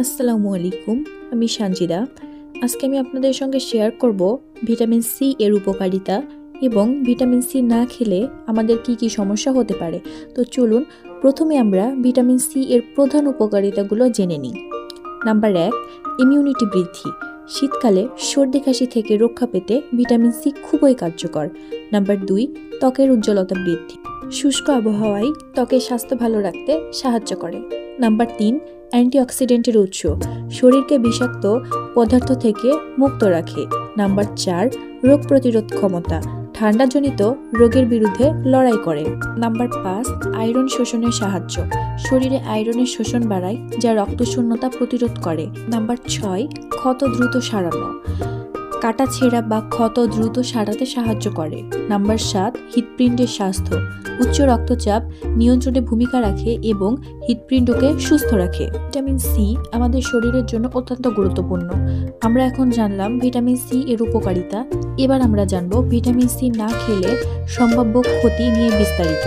আসসালামু আলাইকুম, আমি সানজিদা। আজকে আমি আপনাদের সঙ্গে শেয়ার করব ভিটামিন সি এর উপকারিতা এবং ভিটামিন সি না খেলে আমাদের কি কি সমস্যা হতে পারে। তো চলুন প্রথমে আমরা ভিটামিন সি এর প্রধান উপকারিতাগুলো জেনে নিই। নাম্বার 1, ইমিউনিটি বৃদ্ধি। শীতকালে সর্দি কাশি থেকে রক্ষা পেতে ভিটামিন সি খুবই কার্যকর। নাম্বার 2, ত্বকের উজ্জ্বলতা বৃদ্ধি। শুষ্ক আবহাওয়ায় ত্বকের স্বাস্থ্য ভালো রাখতে সাহায্য করে। নাম্বার 3, অ্যান্টিঅক্সিডেন্টের উৎস, শরীরকে বিষাক্ত পদার্থ থেকে মুক্ত রাখে। নাম্বার 4, রোগ প্রতিরোধ ক্ষমতা, ঠান্ডাজনিত রোগের বিরুদ্ধে লড়াই করে। নাম্বার 5, আয়রন শোষণে সাহায্য, শরীরে আয়রনের শোষণ বাড়ায় যা রক্তশূন্যতা প্রতিরোধ করে। নাম্বার 6, ক্ষত দ্রুত সারানো, কাটা ছেঁড়া বা ক্ষত দ্রুত সারাতে সাহায্য করে। নাম্বার 7, হৃৎপিণ্ডের স্বাস্থ্য, উচ্চ রক্তচাপ নিয়ন্ত্রণে ভূমিকা রাখে এবং হৃৎপিণ্ডকে সুস্থ রাখে। ভিটামিন সি আমাদের শরীরের জন্য অত্যন্ত গুরুত্বপূর্ণ। আমরা এখন জানলাম ভিটামিন সি এর উপকারিতা। এবার আমরা জানব ভিটামিন সি না খেলে সম্ভাব্য ক্ষতি নিয়ে বিস্তারিত।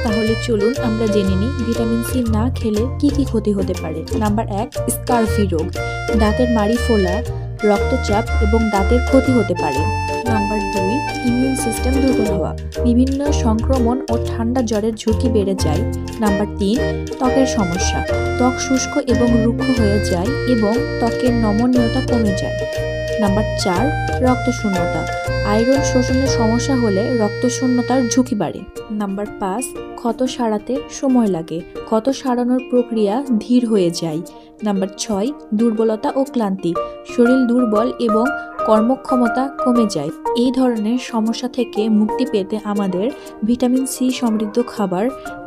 তাহলে চলুন আমরা জেনে নিই ভিটামিন সি না খেলে কি কি ক্ষতি হতে পারে। নাম্বার 1, স্কারফি রোগ, দাঁতের মাড়ি ফোলা, রক্তচাপ এবং দাঁতের ক্ষতি হতে পারে। নাম্বার 2, ইমিউন সিস্টেম দুর্বল হওয়া, বিভিন্ন সংক্রমণ ও ঠান্ডা জ্বরের ঝুঁকি বেড়ে যায়। নাম্বার 3, ত্বকের সমস্যা, ত্বক শুষ্ক এবং রুক্ষ হয়ে যায় এবং ত্বকের নমনীয়তা কমে যায়। নাম্বার 4, রক্তশূন্যতা, আয়রন শোষণের সমস্যা হলে রক্তশূন্যতার ঝুঁকি বাড়ে। নাম্বার 5, ক্ষত সারাতে সময় লাগে, ক্ষত সারানোর প্রক্রিয়া ধীর হয়ে যায়। নাম্বার 6, দুর্বলতা ও ক্লান্তি, শরীর দুর্বল এবং কর্মক্ষমতা কমে যায়। এই ধরনের সমস্যা থেকে মুক্তি পেতে আমাদের ভিটামিন সি সমৃদ্ধ খাবার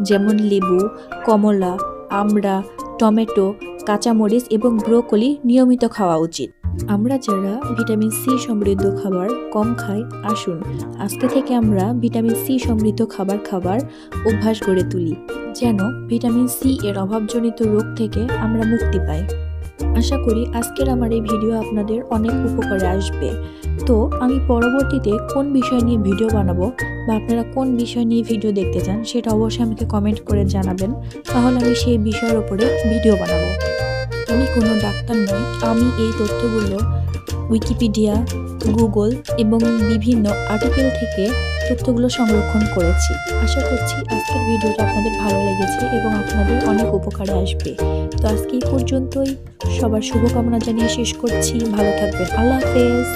যেমন লেবু, কমলা, আমড়া, টমেটো, কাঁচামরিচ এবং ব্রোকলি নিয়মিত খাওয়া উচিত। আমরা যারা ভিটামিন সি সমৃদ্ধ খাবার কম খাই, আসুন আজকে থেকে আমরা ভিটামিন সি সমৃদ্ধ খাবার খাবার অভ্যাস গড়ে তুলি, যেন ভিটামিন সি এর অভাবজনিত রোগ থেকে আমরা মুক্তি পাই। আশা করি আজকের আমার এই ভিডিও আপনাদের অনেক উপকারে আসবে। তো আমি পরবর্তীতে কোন বিষয় নিয়ে ভিডিও বানাবো বা আপনারা কোন বিষয় নিয়ে ভিডিও দেখতে চান সেটা অবশ্যই আমাকে কমেন্ট করে জানাবেন, তাহলে আমি সেই বিষয়ের উপরে ভিডিও বানাবো। আমি কোনো ডাক্তার নই, আমি এই তথ্যগুলো উইকিপিডিয়া, গুগল এবং বিভিন্ন আর্টিকেল থেকে তথ্যগুলো সংরক্ষণ করেছি। আশা করছি আজকের ভিডিওটা আপনাদের ভালো লেগেছে এবং আপনাদের অনেক উপকারে আসবে। তো আজকে এই পর্যন্তই, সবার শুভকামনা জানিয়ে শেষ করছি। ভালো থাকবেন, আল্লাহ হাফেজ।